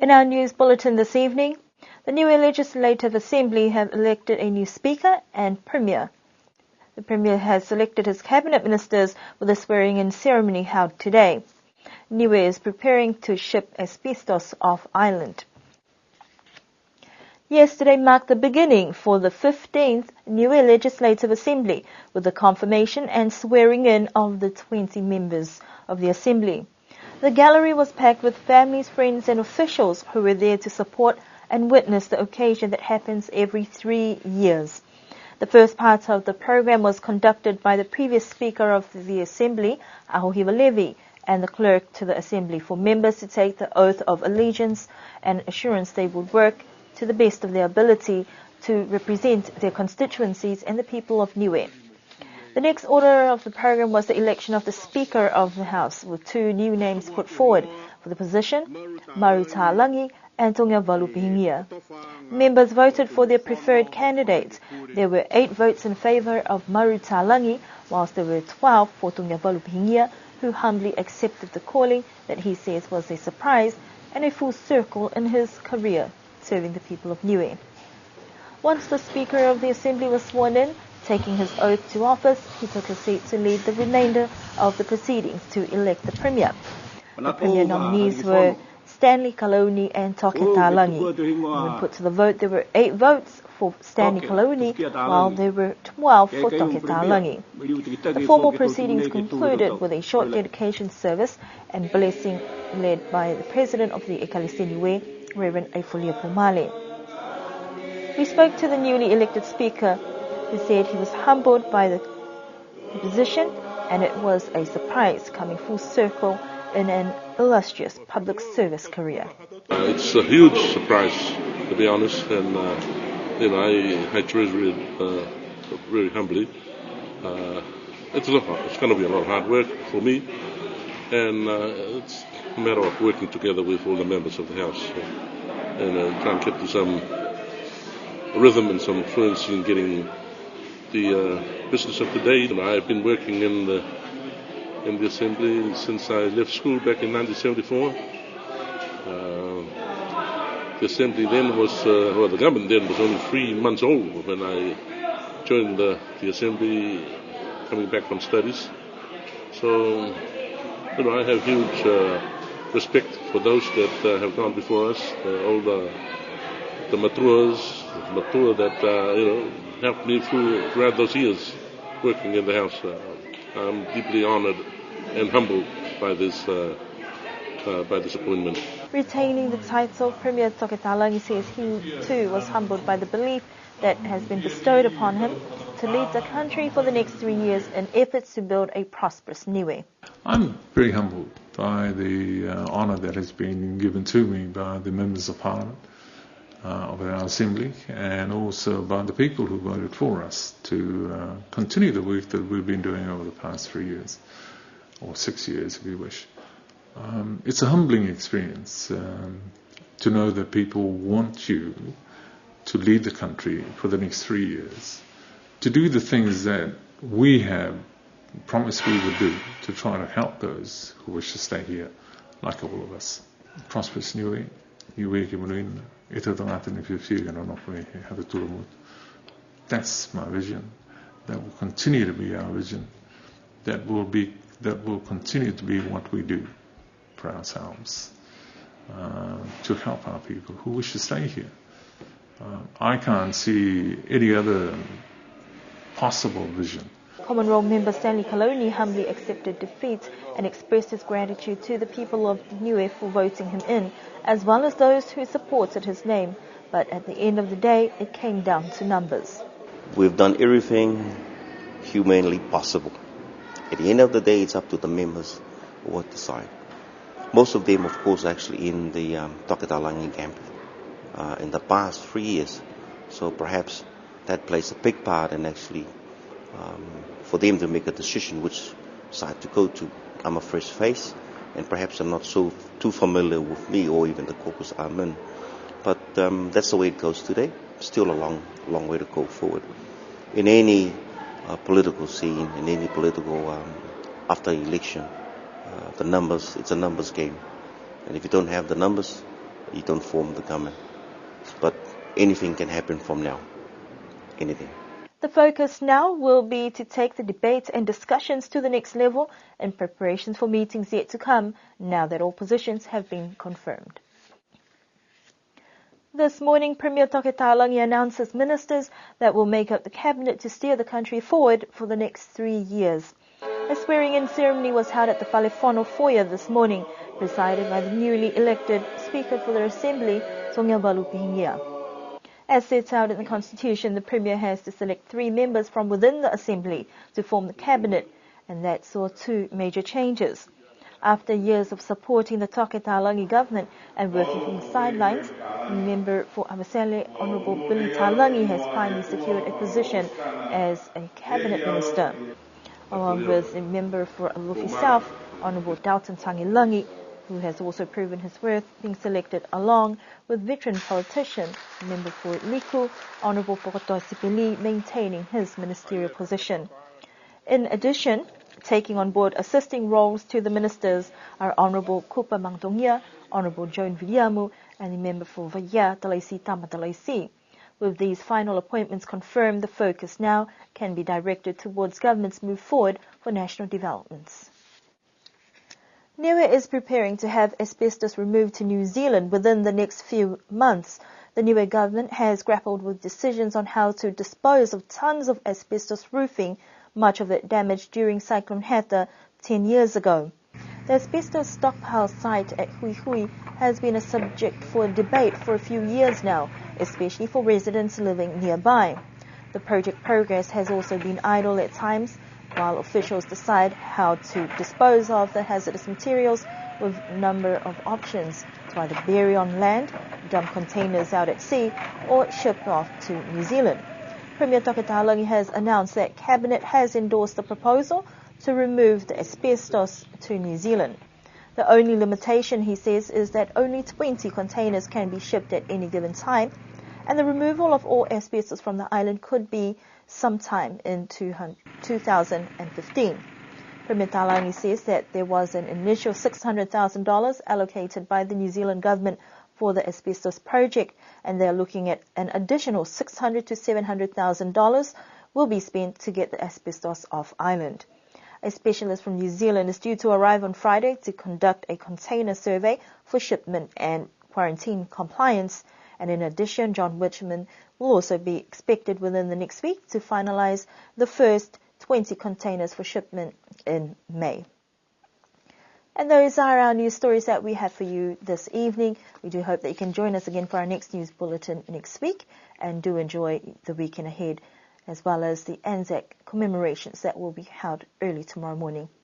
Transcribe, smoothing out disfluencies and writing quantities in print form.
In our news bulletin this evening, the Niue Legislative Assembly have elected a new Speaker and Premier. The Premier has selected his Cabinet Ministers with a swearing-in ceremony held today. Niue is preparing to ship asbestos off island. Yesterday marked the beginning for the 15th Niue Legislative Assembly with the confirmation and swearing-in of the 20 members of the Assembly. The gallery was packed with families, friends and officials who were there to support and witness the occasion that happens every 3 years. The first part of the program was conducted by the previous Speaker of the Assembly, Ahohiwa Levy, and the clerk to the Assembly for members to take the oath of allegiance and assurance they would work to the best of their ability to represent their constituencies and the people of Niue. The next order of the program was the election of the Speaker of the House, with 2 new names put forward for the position, Maru Talangi and Tonga Valupihingia. Members voted for their preferred candidates. There were 8 votes in favour of Maru Talangi, whilst there were 12 for Tonga Valupihingia, who humbly accepted the calling that he says was a surprise and a full circle in his career serving the people of Niue. Once the Speaker of the Assembly was sworn in, taking his oath to office, he took a seat to lead the remainder of the proceedings to elect the Premier. The Premier nominees were Stanley Kaloni and Toke Talangi. When put to the vote, there were 8 votes for Stanley Kaloni, while there were 12 for Toke Talangi. The formal proceedings concluded with a short dedication service and blessing led by the President of the Ecclesia Niue, Reverend Aifulia Pumale. We spoke to the newly elected Speaker, who said he was humbled by the position and it was a surprise coming full circle in an illustrious public service career. It's a huge surprise, to be honest, and I treasure it very humbly. It's going to be a lot of hard work for me, and it's a matter of working together with all the members of the House and trying to get to some rhythm and some fluency in getting the business of the day. I've been working in the Assembly since I left school back in 1974. The Assembly then was, the government then was only 3 months old when I joined the Assembly coming back from studies. So, I have huge respect for those that have gone before us, all the matua that, helped me throughout those years working in the House. I'm deeply honoured and humbled by this appointment. Retaining the title, Premier Toke Talangi says he too was humbled by the belief that has been bestowed upon him to lead the country for the next 3 years in efforts to build a prosperous Niue. I'm very humbled by the honour that has been given to me by the members of Parliament of our Assembly, and also by the people who voted for us to continue the work that we've been doing over the past 3 years, or 6 years if you wish. It's a humbling experience to know that people want you to lead the country for the next 3 years, to do the things that we have promised we would do to try to help those who wish to stay here, like all of us. Prosperous Niue, Niue ki manuina, e te tangata ni whiwhiu no nopo e hawe turamut. That's my vision. That will continue to be our vision. That will continue to be what we do for ourselves, to help our people who wish to stay here. I can't see any other possible vision. Common Role Member Stanley Kaloni humbly accepted defeat and expressed his gratitude to the people of Niue for voting him in, as well as those who supported his name. But at the end of the day, it came down to numbers. We've done everything humanly possible. At the end of the day, it's up to the members what decide. Most of them, of course, actually in the Toke Talangi camp in the past 3 years. So perhaps that plays a big part in actually for them to make a decision which side to go to. I'm a fresh face, and perhaps I'm not too familiar with me or even the caucus I'm in. But that's the way it goes today. Still a long way to go forward. In any political scene, in any political after election, the numbers, it's a numbers game. And if you don't have the numbers, you don't form the government. But anything can happen from now. Anything. The focus now will be to take the debates and discussions to the next level in preparations for meetings yet to come, now that all positions have been confirmed. This morning, Premier Toke Talangi announces ministers that will make up the cabinet to steer the country forward for the next 3 years. A swearing-in ceremony was held at the Whalefono foyer this morning, presided by the newly elected Speaker for the Assembly, Songabalu Pihingia. As set out in the Constitution, the Premier has to select 3 members from within the Assembly to form the cabinet, and that saw 2 major changes. After years of supporting the Toke Talangi government and working from the sidelines, the member for Abasele, Honourable Billy Talangi, has finally secured a position as a cabinet minister, along with the member for Alufi South, Honourable Dalton Tangilangi, who has also proven his worth, being selected along with veteran politician, member for Liku, Honourable Pokoto Sipili, maintaining his ministerial position. In addition, taking on board assisting roles to the ministers are Honourable Kupa Mangtongia, Honourable Joan Viliamu, and the member for Vaya Talaisi Tamatalaisi. With these final appointments confirmed, the focus now can be directed towards government's move forward for national developments. Niue is preparing to have asbestos removed to New Zealand within the next few months. The Niue government has grappled with decisions on how to dispose of tons of asbestos roofing, much of it damaged during Cyclone Heta 10 years ago. The asbestos stockpile site at Hui Hui has been a subject for debate for a few years now, especially for residents living nearby. The project progress has also been idle at times, while officials decide how to dispose of the hazardous materials with a number of options to either bury on land, dump containers out at sea, or ship off to New Zealand. Premier Toke Talangi has announced that Cabinet has endorsed the proposal to remove the asbestos to New Zealand. The only limitation, he says, is that only 20 containers can be shipped at any given time, and the removal of all asbestos from the island could be sometime in 2015. Premier Talangi says that there was an initial $600,000 allocated by the New Zealand government for the asbestos project, and they're looking at an additional $600,000 to $700,000 will be spent to get the asbestos off island. A specialist from New Zealand is due to arrive on Friday to conduct a container survey for shipment and quarantine compliance. And in addition, John Wichman will also be expected within the next week to finalize the first 20 containers for shipment in May. And those are our news stories that we have for you this evening. We do hope that you can join us again for our next news bulletin next week, and do enjoy the weekend ahead, as well as the Anzac commemorations that will be held early tomorrow morning.